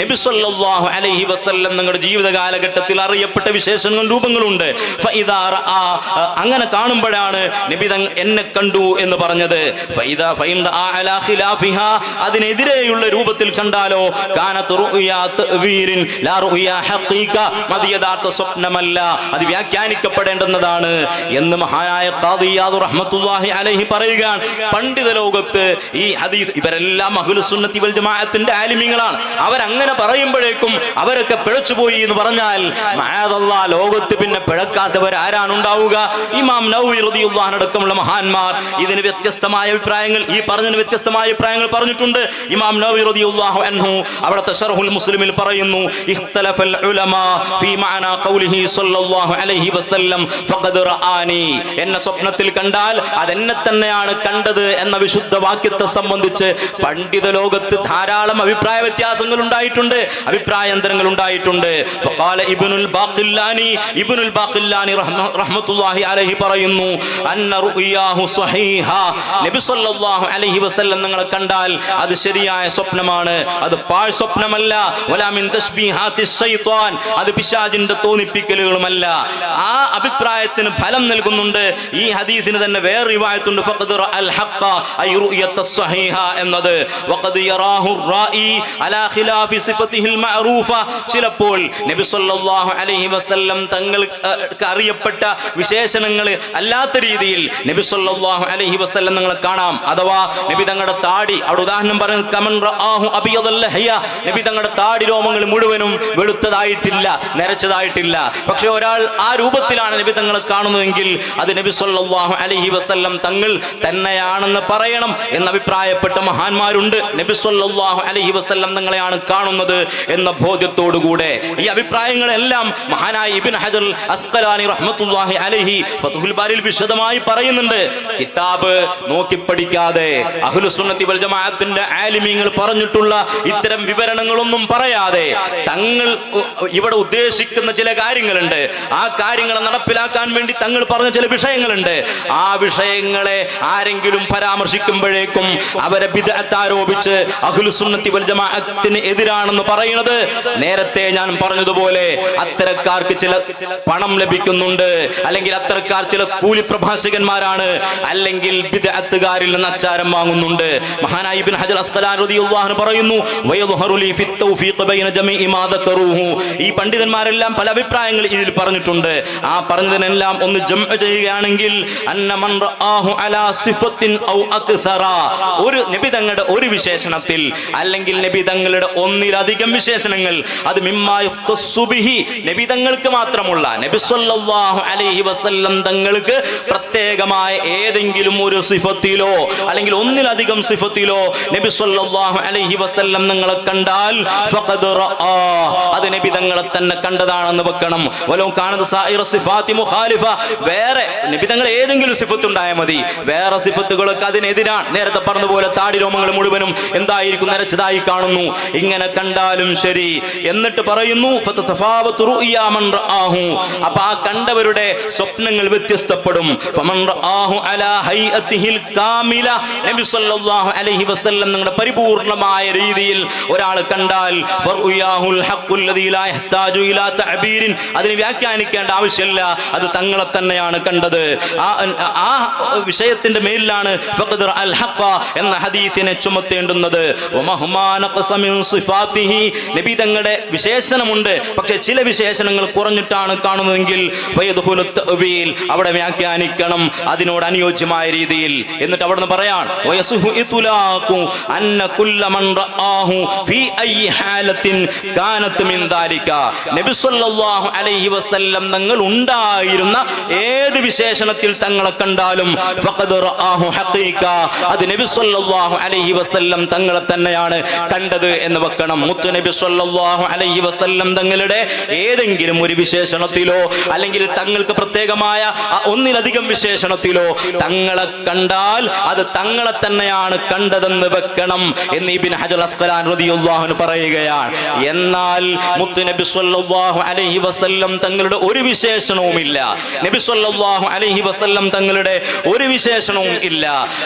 നബി സല്ലല്ലാഹു അലൈഹി വസല്ലം നിങ്ങളുടെ ജീവിത കാലഘട്ടത്തിൽ അറിയപ്പെട്ട വിശേഷങ്ങളും രൂപങ്ങളുണ്ട്. ഫഇദാ റആ, അങ്ങനെ കാണുമ്പോഴാണ് നബി എന്നെ കണ്ടു എന്ന് പറഞ്ഞത്. ഫഇദാ ഫഇൻ റആ അലാ ഖിലാഫിഹാ, അതിനെതിരെയുള്ള രൂപത്തിൽ കണ്ടാലോ കാനത് റുഅയാ തഅവീരിൻ ലാ റുഅയാ ഹഖീഖ, അത് യഥാർത്ഥ സ്വപ്നമല്ല, അത് വ്യാഖ്യാനിക്കപ്പെടേണ്ടതാണ് എന്ന് മഹാനായ ഖാദി ഇയാദ് റഹ്മത്തുള്ളാഹി അലൈഹി പറയുകയാണ്. പണ്ഡിത ലോകത്ത് ഈ ഹദീസ് ഇവരെല്ലാം അഹ്ലുസ് സുന്നത്തി വൽ ജമാഅത്തിന്റെ ആലിമീങ്ങളാണ്. അവരങ്ങനെ പറയുമ്പോഴേക്കും അവരൊക്കെ പിഴച്ചുപോയി എന്ന് പറഞ്ഞാൽ മഅദല്ലാഹ് ലോകത്ത് പിന്നെ പിഴക്കാത്തവർ ആരാണ് ഉണ്ടാവുക? ഇമാം നവവി റളിയല്ലാഹു അൻഹു അടക്കമുള്ള മഹാന്മാർ ഇതിന് വ്യത്യസ്തമായ അഭിപ്രായങ്ങൾ, ഈ പറഞ്ഞതിന് വ്യത്യസ്തമായ അഭിപ്രായങ്ങൾ പറഞ്ഞിട്ടുണ്ട്. ഇമാം നവവി റളിയല്ലാഹു അൻഹു അവിടുത്തെ ശർഹുൽ മുസ്ലിമിൽ പറയുന്നു ഇഖ്തലഫൽ ഉലമാ ഫീ മഅനാ ഖൗലിഹി സ്വല്ലല്ലാഹു അലൈഹി വസല്ലം ഫഖദ് റആനി, എന്നെ സ്വപ്നത്തിൽ കണ്ടാൽ അതെന്നെ തന്നെയാണ് കണ്ടത് എന്ന വിശുദ്ധ വാക്യത്തെ സംബന്ധിച്ച് പണ്ഡിത ലോകത്ത് ധാരാളം അഭിപ്രായ വ്യത്യാസങ്ങൾ ഉണ്ടായിട്ടുണ്ട്, അഭിപ്രായാന്തരങ്ങൾ ഉണ്ടായിട്ടുണ്ട്. ഫഖാല ഇബ്നുൽ ബാഖില്ലാനി റഹ്മത്തുള്ളാഹി അലൈഹി പറയുന്നു അന്ന റുഅയാഹു സ്വഹീഹ, നബി സല്ലല്ലാഹു അലൈഹി വസല്ലം നിങ്ങളെ കണ്ടാൽ അത് ശരിയായ സ്വപ്നമാണ്, അത് പാഴ് സ്വപ്നമല്ല. വലാ മിൻ തശ്ബീഹാത്തിശ് ശൈത്വാൻ, അത് പിശാചിന്റെ തോന്നിപ്പിക്കലുകളുമല്ല. ആ അഭിപ്രായത്തിന് ഫലം നൽകുന്നുണ്ട്. ഈ ഹദീസിന് തന്നെ വേറെ റിവായത്തുണ്ട് ഫഖദ് റഅൽ ഹഖ ഐ റുഅയത്തസ് സ്വഹീഹ എന്നത്. വഖദ് യറാഹു റായി അലാ ഖിലാഫി സിഫതിഹിൽ മഅറൂഫ, ചിലപ്പോൾ നബി സല്ലല്ലാഹു അലൈഹി വസല്ലം തങ്ങൾക്ക് അറിയപ്പെട്ട വിശേഷണങ്ങൾ അല്ലാത്ത രീതിയിൽ നബി സല്ലല്ലാഹു അലൈഹി വസല്ലം നിങ്ങളെ കാണാം. അഥവാ നബി തങ്ങളുടെ താടി, അവിടെ ഉദാഹരണം പറയുന്നത് കമൻ റആഹു അബിയദൽ ലഹ്യ, നബി തങ്ങളുടെ താടി രോമങ്ങൾ മുഴുവനും വെളുത്തതായിട്ടില്ല, നരച്ചതായിട്ടില്ല. പക്ഷെ ഒരാൾ ആ രൂപത്തിലാണ് നബി തങ്ങളെ കാണുന്നതെങ്കിൽ അത് നബി സല്ലല്ലാഹു അലൈഹി വസല്ലം തങ്ങൾ തന്നെയാണെന്ന് പറയണം എന്ന് അഭിപ്രായപ്പെട്ട മഹാന്മാരുണ്ട്. നബി സല്ലല്ലാഹു അലൈഹി വസല്ലം തങ്ങളെയാണ് കാണുന്നത് എന്ന ബോധ്യത്തോടുകൂടെ ഈ അഭിപ്രായങ്ങളെല്ലാം മഹാനായ ഇബ്നു ഹജർ അസ്ഖലാനി റഹ്മത്തുള്ളാഹി അലൈഹി ഫത്ഹുൽ ബാരിൽ വിശദമായി പറയുന്നുണ്ട്. കിതാബ് നോക്കി പഠിക്കാതെ അഹ്ലുസ് സുന്നത്തി വൽ ജമാഅത്തിന്റെ ആലിമീങ്ങൾ പറഞ്ഞിട്ടുള്ള ഇത്തരം വിവരണങ്ങളൊന്നും പറയാതെ തങ്ങൾ ഇവിടെ ഉദ്ദേശിക്കുന്ന ചില കാര്യങ്ങളുണ്ട്, ആ കാര്യങ്ങളെ നടപ്പിലാക്കാൻ വേണ്ടി തങ്ങൾ പറഞ്ഞ ചില വിഷയങ്ങളുണ്ട്. ആ വിഷയങ്ങളെ ആരെങ്കിലും പരാമർശിക്കുമ്പോഴേക്കും അവരെ ബിദ്അത്ത് ആരോപിച്ച് അഹ്ലുസ് സുന്നത്തി വൽ ജമാഅത്തിന് എതിരാണെന്ന് പറയുന്നത്, നേരത്തെ ഞാൻ പറഞ്ഞതുപോലെ അത്തരക്കാർക്ക് ചില പണം ലഭിക്കുന്നുണ്ട്, അല്ലെങ്കിൽ അത്തരക്കാർ ചില കൂലി പ്രഭാഷകന്മാരാണ്, അല്ലെങ്കിൽ ബിദ്അത്തുകാരിൽ നിന്ന് അച്ചാരം വാങ്ങുന്നുണ്ട്. മഹാനായ ഇബ്നു ഹജർ അസ്ഖലാനി റളിയല്ലാഹു അൻഹു പറയുന്നു വയദ്ഹറു ലി ഫി തൗഫീഖ് ബൈന ജമീഇ മാ ദക്കറൂഹു, ഈ പണ്ഡിതന്മാരെല്ലാം പല അഭിപ്രായങ്ങൾ ഇതിൽ പറഞ്ഞിട്ടുണ്ട്. ആ പറഞ്ഞതിനെല്ലാം ഒന്ന് ജംഅ ചെയ്യുകയാണെങ്കിൽ അന്ന മൻ റആഹു അലാ സിഫത്തിൻ ഔ അക്സറ, ഒരു നബി തങ്ങളുടെ ഒരു വിശേഷണത്തിൽ അല്ലെങ്കിൽ നബി തങ്ങളുടെ ഒന്നിലധികം വിശേഷണങ്ങൾ, അത് മിമ്മാ യുഖ്തസ്സു ബിഹി, നബി തങ്ങൾക്ക് മാത്രമുള്ള, നബി സല്ലല്ലാഹു അലൈഹി വസല്ലം തങ്ങൾക്ക് പ്രത്യേകമായ ഏതെങ്കിലും ഒരു സിഫത്തിലോ അല്ലെങ്കിൽ ഒന്നിലധികം സിഫത്തിലോ നബി സല്ലല്ലാഹു അലൈഹി വസല്ലം നിങ്ങളെ കണ്ടാൽ ഫഖദ് റആ, അത് നബി തങ്ങളെ തന്നെ കണ്ടതാണെന്ന് വെക്കണം. വലോ കാണുന്ന സായിറ സിഫാത്തി മുഖാലിഫ, വേറെ നബി തങ്ങൾ ഏതെങ്കിലും സിഫത്ത് ഉണ്ടായാൽ മതി, വേറെ സിഫത്തുകളൊക്കെ അതിനെതിരാണ്. നേരത്തെ പറഞ്ഞതുപോലെ താടി രോമങ്ങൾ മുഴുവനും എന്തായിരിക്കും, നരച്ചതായി കാണുന്നു. ഇങ്ങനെ കണ്ടാലും ശരി. എന്നിട്ട് പറയുന്നു ഫതതഫാവതു റുഅ്യാ മൻ റആഹു, അപ്പോൾ ആ കണ്ടവരുടെ സ്വപ്നങ്ങൾ വ്യത്യസ്തപ്പെടും. ഫമൻ റആഹു അലാ ഹൈഅതിഹിൽ കാമില, നബി സല്ലല്ലാഹു അലൈഹി വസല്ലം നിങ്ങളുടെ പരിപൂർണമായ രീതിയിൽ ഒരാൾ കണ്ടാൽ ഫറുയാഹുൽ ഹഖ്ഖുൽ ലദീ ലാ യഹ്താജു ഇലാ തഅബീരിൻ, അതിനെ വ്യാഖ്യാനിക്കേണ്ട ആവശ്യമില്ല, അത് തങ്ങളെ തന്നെയാണ് കണ്ടത്. ആ വിഷയത്തിന്റെ മേലിലാണ് ഫഖദ് അൽ ഹഖ എന്ന ഹദീസിനെ ചുമത്തേണ്ടുന്നത്. വമഹ്മാ നഖസ മിൻ സിഫാതിഹി, നബി തങ്ങളുടെ വിശേഷണമുണ്ട്, പക്ഷേ ചില വിശേഷണങ്ങൾ കുറഞ്ഞിട്ടാണ് കാണുന്നതെങ്കിൽ ഫയദ്ഖുലു തഅവീൽ, അവിടെ വ്യാഖ്യാനിക്കണം അതിനോട് അനുയോജ്യമായ രീതിയിൽ. എന്നിട്ട് അവിടുന്ന് പറയാൻ വയസുഹു ഇത്ലാഖു അന്ന കുല്ല മൻ റആഹു ഫീ അയ്യി ഹാലത്തിൻ കാനത് മിൻ ദാലിക, നബി സല്ലല്ലാഹു അലൈഹി വസല്ലം തങ്ങൾ ഉണ്ടായിരുന്ന ഏത് വിശേഷണത്തിൽ തങ്ങളെ കണ്ടാലും ഫഖദ് റആഹു ഹഖീഖ, അത് നബി സല്ലല്ലാഹു അലൈഹി വസല്ലം തങ്ങളെ തന്നെയാണ് കണ്ടത് എന്ന് വെക്കണം. മുത്തു നബി സല്ലല്ലാഹു അലൈഹി വസല്ലം തങ്ങളുടെ ഏതെങ്കിലും ഒരു വിശേഷണത്തിലോ അല്ലെങ്കിൽ തങ്ങൾക്ക് പ്രത്യേകമായ ഒന്നിലധികം വിശേഷണത്തിലോ തങ്ങളെ കണ്ടാൽ അത് തങ്ങളെ തന്നെയാണ് കണ്ടതെന്ന് വെക്കണം എന്ന് ഇബ്നു ഹജർ അസ്ഖലാൻ റളിയല്ലാഹു അൻഹു പറയുകയാണ്. എന്നാൽ മുത്തു നബി സല്ലല്ലാഹു അലൈഹി വസല്ലം തങ്ങളുടെ ഒരു വിശേഷണവുമില്ല, നബി സല്ലല്ലാഹു അലൈഹി വസല്ലം തങ്ങളുടെ ഒരു വിശേഷണവും ഇല്ല.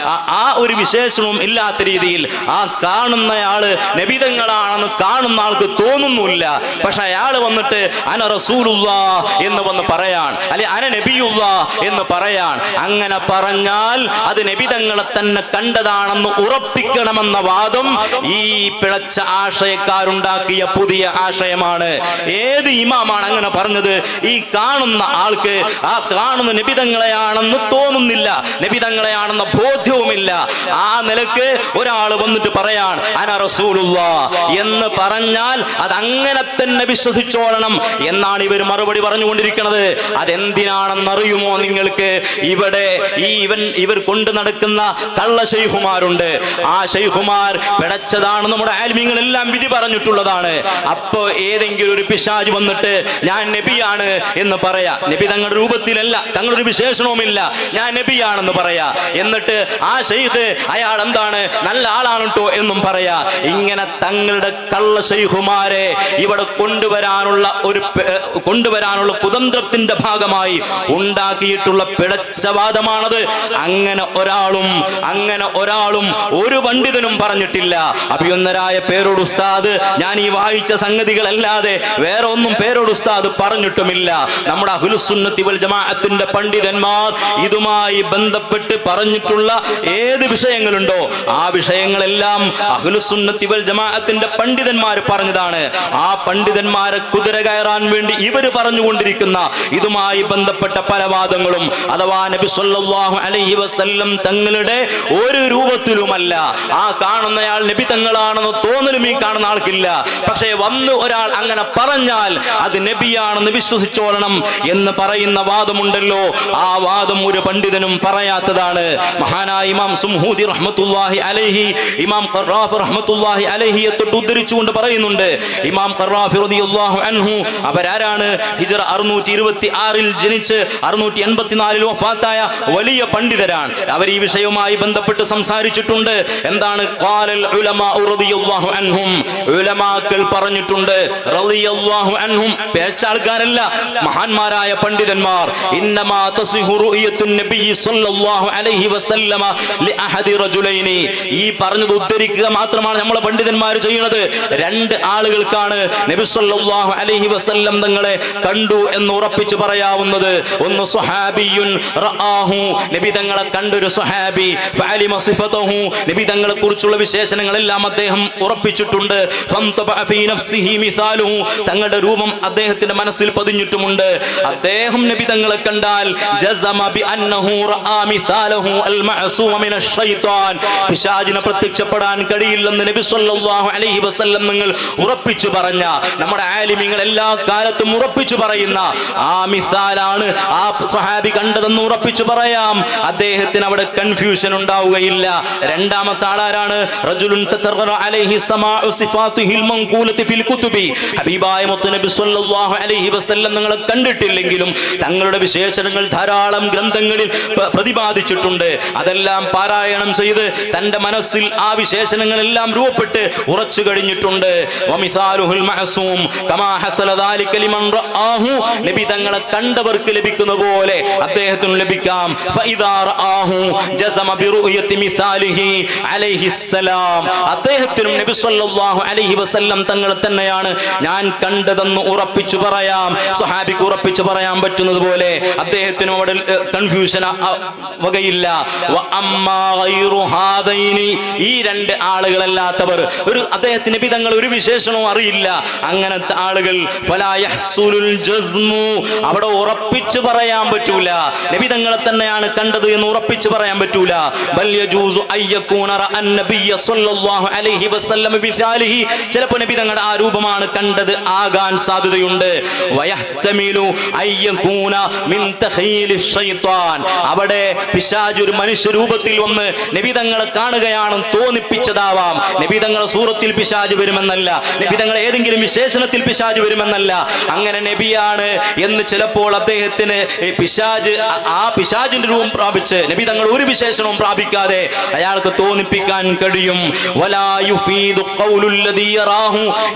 ആ ഒരു വിശേഷണവും ഇല്ലാത്ത രീതിയിൽ ആ കാണുന്നയാള് നബിതങ്ങളാണെന്ന് കാണുന്ന ആൾക്ക് തോന്നുന്നില്ല. പക്ഷെ അയാൾ വന്നിട്ട് അന റസൂലുള്ളാഹ് എന്ന് വന്ന് പറയാൻ, അല്ലെ അന നബിയുള്ളാഹ് എന്ന് പറയാൻ, അങ്ങനെ പറഞ്ഞാൽ അത് നബിതങ്ങളെ തന്നെ കണ്ടതാണെന്ന് ഉറപ്പിക്കണമെന്ന വാദം ഈ പിഴച്ച ആശയക്കാരുണ്ടാക്കിയ പുതിയ ആശയമാണ്. ഏത് ഇമാമാണ് അങ്ങനെ പറഞ്ഞത്? ഈ കാണുന്ന ആൾക്ക് ആ കാണുന്ന നബിതങ്ങളെയാണെന്ന് തോന്നുന്നില്ല, നബിതങ്ങളെയാണെന്ന ബോധ്യവുമില്ല. ആ നിലക്ക് ഒരാൾ വന്നിട്ട് പറയാൻ അന റസൂലുള്ളാഹ് എന്ന് പറഞ്ഞാൽ അത് അങ്ങനെ തന്നെ വിശ്വസിച്ചോളണം എന്നാണ് ഇവർ മറുപടി പറഞ്ഞുകൊണ്ടിരിക്കുന്നത്. അതെന്തിനാണെന്നറിയുമോ നിങ്ങൾക്ക്? ഇവിടെ ഇവർ കൊണ്ടു നടക്കുന്ന കള്ള ശൈഖുമാരുണ്ട്. ആ ശൈഖുമാർ പിഴച്ചതാണ്, നമ്മുടെ ആലിമീങ്ങളെല്ലാം വിധി പറഞ്ഞിട്ടുള്ളതാണ്. അപ്പോ ഏതെങ്കിലും ഒരു പിശാച് വന്നിട്ട് ഞാൻ നബിയാണ് എന്ന് പറയാ, നബി തങ്ങളുടെ രൂപത്തിലല്ല, തങ്ങളൊരു വിശേഷണവുമില്ല, ഞാൻ നബിയാണെന്ന് പറയാ. എന്നിട്ട് ആ ശൈഖ് അയാൾ എന്താണ് നല്ല ആളാണ് കേട്ടോ എന്നും പറയാ. ഇങ്ങനെ തങ്ങളുടെ കള്ള ശൈഖുമാരെ ഇവിടെ കൊണ്ടുവരാനുള്ള കുതന്ത്രത്തിന്റെ ഭാഗമായി ഉണ്ടാക്കിയിട്ടുള്ള പിഴച്ചവാദമാണത്. അങ്ങനെ ഒരാളും ഒരു പണ്ഡിതനും പറഞ്ഞിട്ടില്ല. അഭിയൊന്നരായ പേരോട് ഉസ്താദ് ഞാൻ ഈ വായിച്ച സംഗതികളല്ലാതെ വേറെ ഒന്നും പേരോട് ഉസ്താദ് പറഞ്ഞിട്ടുമില്ല. നമ്മുടെ അഹ്ലുസുന്നത്തി വൽ ജമാഅത്തിന്റെ പണ്ഡിതന്മാർ ഇതുമായി ബന്ധപ്പെട്ട് പറഞ്ഞിട്ടുള്ള ഏത് വിഷയങ്ങളുണ്ടോ ആ വിഷയങ്ങളെല്ലാം അഹ്ലുസുന്നത്തി വൽ ജമാഅത്തിന്റെ പണ്ഡിതന്മാർ പറഞ്ഞതാണ്. ആ പണ്ഡിതന്മാരെ കുതിര കയറാൻ വേണ്ടി ഇവർ പറഞ്ഞുകൊണ്ടിരിക്കുന്ന ഇതുമായി ബന്ധപ്പെട്ട പല വാദങ്ങളും അഥവാ നബി സല്ലല്ലാഹു അലൈഹി വസല്ലം തങ്ങളുടെ ഒരു രൂപത്തിലുമല്ല. ആ കാണുന്നയാൾ നബി തങ്ങളാണെന്ന് തോന്നലും ഈ കാണുന്ന ആൾക്കില്ല. പക്ഷേ വന്ന് ഒരാൾ അങ്ങനെ പറഞ്ഞാൽ അത് നബിയാണെന്ന് വിശ്വസിച്ചോളണം എന്ന് പറയുന്ന വാദമുണ്ടല്ലോ, ആ വാദം ഒരു പണ്ഡിതനും പറയാത്തതാണ്. മഹാനായ ഇമാം സുംഹൂദി റഹ്മത്തുള്ളാഹി അലൈഹി, ഇമാം ഖറാഫി റഹ്മത്തുള്ളാഹി അലൈഹിയെ തൊട്ട് ഉദ്ധരിച്ചുകൊണ്ട് പറയുന്നുണ്ട്. ഇമാം ഖറാഫി റളിയല്ലാഹു അൻഹു അവരാരാണ്? ഹിജ്റ 626 ജനിച്ച് 684 വഫാത്തായ വലിയ പണ്ഡിതരാണ്. അവർ ഈ വിഷയവുമായി ബന്ധപ്പെട്ട് സംസാരിച്ചിട്ടുണ്ട്. എന്താണ്? ഖാലൽ ഉലമാഉ റളിയല്ലാഹു അൻഹും, ഉലമാക്കൾ പറഞ്ഞിട്ടുണ്ട് റളിയല്ലാഹു അൻഹും, പേച്ച ആൾക്കാരല്ല, മഹാന്മാരായ പണ്ഡിതന്മാർ. ഇന്നമാ തസിഹു റുഅയത്തുൻ നബി സല്ലല്ലാഹു അലൈഹി വസല്ലമ ലിഅഹദി റജുലൈനി, ഈ പറഞ്ഞത് ഉദ്ധരിക്കുക മാത്രമാണ് നമ്മളെ പണ്ഡിതന്മാർ ചെയ്യുന്നത്. രണ്ട് ആളുകൾക്കാണ് നബി സല്ലല്ലാഹു അലൈഹി വസല്ലം തങ്ങളെ കണ്ടു എന്ന് ഉറപ്പിച്ചു പറയാവുന്നത്. ഒന്ന് സ്വഹാബിയുൻ റആഹു, നബി തങ്ങളെ കണ്ടൊരു സ്വഹാബി, ഫഅലിമ സിഫതഹു, നബി തങ്ങളെ കുറിച്ചുള്ള വിശേഷണങ്ങളെല്ലാം അദ്ദേഹം ഉറപ്പിച്ചിട്ടുണ്ട്. ഫന്തബഅ ഫീ നഫ്സിഹി മിസാലുഹു, തങ്ങളുടെ രൂപം അദ്ദേഹത്തിന്റെ മനസ്സിൽ പതിഞ്ഞിട്ടുമുണ്ട്. അദ്ദേഹം നബി തങ്ങളെ കണ്ടാൽ ജസമ ബി അന്നഹു റആ മിസാലഹു അൽ മഅസൂമ മിനശ് ശൈത്താൻ, പിശാചിനെ പ്രത്യക്ഷപ്പെടാൻ കഴിയില്ലെന്ന് നബി സല്ലല്ലാഹു അലൈഹി വസല്ലം നിങ്ങൾ ഉറപ്പിച്ചു പറഞ്ഞ, നമ്മുടെ ആലിമീങ്ങൾ എല്ലാ കാലത്തും ഉറപ്പിച്ചു പറയുന്ന ആ മിസാലാണ് ആ സ്വഹാബി കണ്ടതെന്ന് ഉറപ്പിച്ചു പറയാം. അദ്ദേഹത്തിന് അവിടെ കൺഫ്യൂഷൻ ഉണ്ടാവുകയില്ല. രണ്ടാമത്തെ ആളാരാണ്? റജുലുൻ തകററ അലൈഹി സമാഉ സിഫാതിഹിൽ മൻഖൂലതി ഫിൽ കുതുബി, ഹബീബായ മുത്ത് മുത്തുനബി സ്വല്ലല്ലാഹു അലൈഹി വസല്ലം നിങ്ങളെ കണ്ടിട്ടില്ലെങ്കിലും തങ്ങളുടെ വിശേഷണങ്ങൾ ധാരാളം ഗ്രന്ഥങ്ങളിൽ പ്രതിപാദിച്ചിട്ടുണ്ട്. അതെല്ലാം പാരായണം ചെയ്ത് തന്റെ മനസ്സിൽ ആ വിശേഷണങ്ങളെല്ലാം രൂപപ്പെട്ട് ഉറച്ചു കഴിഞ്ഞിട്ടുണ്ട്. വമിസാലുഹുൽ മഅസൂം കമാ ഹസല ദാലിക ലിമൻ റആഹു, നബി തങ്ങളെ കണ്ടവർക്ക് ലഭിക്കുന്ന പോലെ അദ്ദേഹത്തിന് ലഭിക്കാം. ഫഇദാ റആഹു ജസമ ബിറുയതി മിസാലിഹി അലൈഹിസ്സലാം, അദ്ദേഹത്തിനും നബി സ്വല്ലല്ലാഹു അലൈഹി വസല്ലം തങ്ങളെ തന്നെയാണ് ഞാൻ കണ്ടതെന്ന് ഉറപ്പിച്ചു പറയാം. സ്വഹാബിക്ക് ഉറപ്പിച്ചു പറയാൻ പറ്റുന്നത് പോലെ അദ്ദേഹത്തിനും അവിടെ കൺഫ്യൂഷൻ വകയില്ല. ഈ രണ്ട് ആളുകളല്ലാത്തവർ, ഒരു അദ്ദേഹത്തിന് നബി തങ്ങൾ ഒരു വിശേഷണവും അറിയില്ല, അങ്ങനത്തെ ആളുകൾ അവിടെ ഉറപ്പിച്ചു പറയാൻ പറ്റൂല. നബി തങ്ങളെ തന്നെയാണ് കണ്ടത് എന്ന് ഉറപ്പിച്ചു പറയാൻ പറ്റൂല. ചിലപ്പോ നബി തങ്ങളുടെ ആ രൂപമാണ് കണ്ടത് ആകാൻ സാധ്യതയുണ്ട്. അവിടെ പിശാച് ഒരു മനുഷ്യ രൂപത്തിൽ വന്ന് നബി തങ്ങളെ കാണുകയാണെന്ന് തോന്നിപ്പിച്ചതാവാം. നബി തങ്ങളെ സൂറത്തിൽ പിശാച് വരുമെന്നല്ല, നബി തങ്ങളെ ഏതെങ്കിലും വിശേഷണത്തിൽ പിശാച് വരുമെന്നല്ല. അങ്ങനെ നബിയാണ് എന്ന് ചിലപ്പോൾ അദ്ദേഹത്തിന് ആ പിശാചിന്റെ രൂപം പ്രാപിച്ച് നബി തങ്ങൾ ഒരു വിശേഷണവും പ്രാപിക്കാതെ അയാൾക്ക് തോന്നിപ്പിക്കാൻ കഴിയും.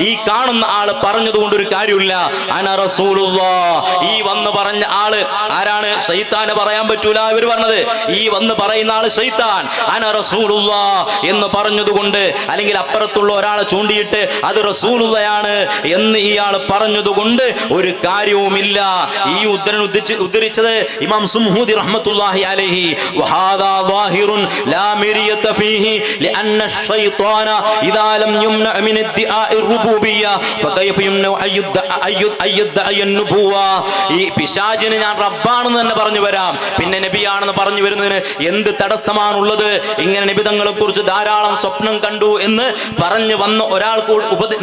ഈ കാണുന്ന ആള് പറഞ്ഞതുകൊണ്ട് ഒരു കാര്യമില്ല. അന റസൂലുള്ളാഹ്, ഈ വന്ന് പറഞ്ഞ ആള് ആരാണ്? ശൈത്താന് പറയാൻ പറ്റൂല ഇവർ പറഞ്ഞത്. ഈ വന്ന് പറയുന്ന ആള് ശൈത്താൻ. അന റസൂലുള്ളാഹ് എന്ന് പറഞ്ഞതുകൊണ്ട്, അല്ലെങ്കിൽ അപ്പുറത്തുള്ള ഒരാളെ ചൂണ്ടിയിട്ട് അത് റസൂലുള്ളയാണ് എന്ന് ഇയാൾ പറഞ്ഞതുകൊണ്ട് ഒരു കാര്യവുമില്ല. ഈ ഉദ്ധരിച്ചത് ഇമാം സുംഹൂദി റഹ്മത്തുള്ളാഹി അലൈഹി. വഹാദാ ളാഹിറുൻ ലാ മിരിയത ഫീഹി ലഅന്ന അശ്ശൈത്താന ഇദാ ലം യുംന മിൻ ഇദ്ദിആഇ റുബൂബിയ്യ ഫകൈഫ യുംന അയ്യുദ്ദഅ അൻ-നുബുവ. ഈ പിശാചിന് ഞാൻ റബ്ബാണെന്ന് തന്നെ പറഞ്ഞു വരാം, പിന്നെ നബിയാണെന്ന് പറഞ്ഞു വരുന്നതിന് എന്ത് തടസ്സമാണുള്ളത്? ഇങ്ങനെ നബി തങ്ങളെ കുറിച്ച് ധാരാളം സ്വപ്നം കണ്ടു എന്ന് പറഞ്ഞു വന്ന ഒരാൾക്ക്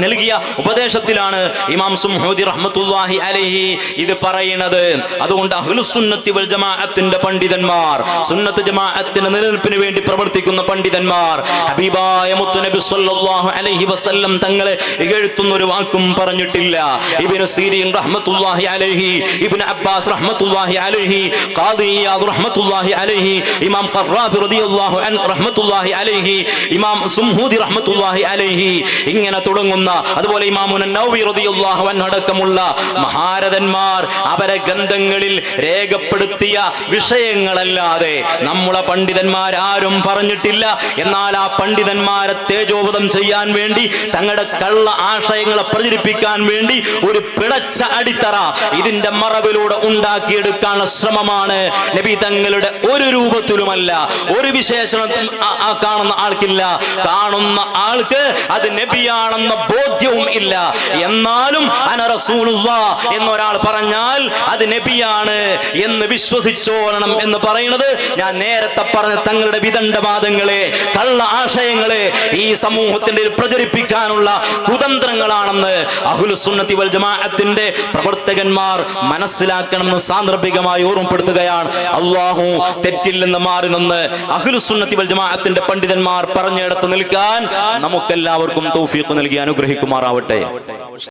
നൽകിയ ഉപദേശത്തിലാണ് ഇമാം സുംഹൂദി റഹ്മത്തുള്ളാഹി അലൈഹി ഇത് പറയുന്നത്. അതുകൊണ്ട് അഹ്ലുസുന്നത്തി വൽ ജമാഅത്തിന്റെ പണ്ഡിതന്മാർ, സുന്നത്ത് ജമാഅത്തിന്റെ നിലനിൽപ്പിന് വേണ്ടി പ്രവർത്തിക്കുന്ന പണ്ഡിതന്മാർ ഹബീബായ മുത്തുനബി സ്വല്ലല്ലാഹു അലൈഹി വസല്ലം തങ്ങളെ ഇകഴ്ത്തുന്ന ഒരു വാക്കും പറഞ്ഞിട്ടില്ല. ഇബ്നു സീരീൻ റഹ്മത്തുള്ളാഹി അലൈഹി, ഇബ്നു അബ്ബാസ് റഹ്മത്തുള്ളാഹി അലൈഹി, ഖാദി ഇയാദ് റഹ്മത്തുള്ളാഹി അലൈഹി, ഇമാം ഖറാഫി റളിയല്ലാഹു അൻഹു റഹ്മത്തുള്ളാഹി അലൈഹി, ഇമാം സുംഹൂദി റഹ്മത്തുള്ളാഹി അലൈഹി, ഇങ്ങനെ തുടങ്ങുന്ന, അതുപോലെ ഇമാം നവവി റളിയല്ലാഹു അൻഹു അടക്കമുള്ള മഹാരഥന്മാർ അവരെ ഗ്രന്ഥങ്ങളിൽ രേഖപ്പെടുത്തിയ വിഷയങ്ങളല്ലാതെ നമ്മളെ പണ്ഡിതന്മാരാരും പറഞ്ഞിട്ടില്ല. എന്നാൽ ആ പണ്ഡിതന്മാരെ തേജോവധം ചെയ്യാൻ വേണ്ടി, തങ്ങളുടെ കള്ള ആശയങ്ങളെ പ്രചരിപ്പിക്കാൻ വേണ്ടി ഒരു പിഴച്ച അടിത്തറ ഇതിന്റെ മറവിലൂടെ ഉണ്ടാക്കിയെടുക്കാനുള്ള ശ്രമമാണ്. നബി തങ്ങളുടെ ഒരു രൂപത്തിലുമല്ല, ഒരു വിശേഷണത്തിൽ കാണുന്ന ആൾക്കില്ല. കാണുന്ന ആൾക്ക് അത് നബിയാണെന്ന ബോധ്യവും ഇല്ല. എന്നാലും അന റസൂലുള്ളാഹ് എന്നൊരാൾ പറഞ്ഞാൽ അത് നബിയാണ് എന്ന് വിശ്വസിച്ചോളണം എന്ന് പറയുന്നത്, ഞാൻ നേരത്തെ പറഞ്ഞ തങ്ങളുടെ വിദണ്ഡവാദങ്ങളെ, കള്ള ആശയങ്ങളെ ഈ സമൂഹത്തിന്റെ പ്രചരിപ്പിക്കാനുള്ള കുതന്ത്രങ്ങളാണെന്ന് അഹ്ലുസുന്നത്തി വൽ ജമാഅത്തിന്റെ പ്രവർത്തകന്മാർ മനസ്സിലാക്കണമെന്ന് സാന്ദർഭികമായി ഓർമ്മപ്പെടുത്തുകയാണ്. അല്ലാഹു തെറ്റിൽ നിന്ന് മാറി നിന്ന് അഹ്ലുസുന്നത്തി വൽ ജമാഅത്തിന്റെ പണ്ഡിതന്മാർ പറഞ്ഞിടത്ത് നിൽക്കാൻ നമുക്കെല്ലാവർക്കും തൗഫീഖ് നൽകി അനുഗ്രഹിക്കുമാറാവട്ടെ.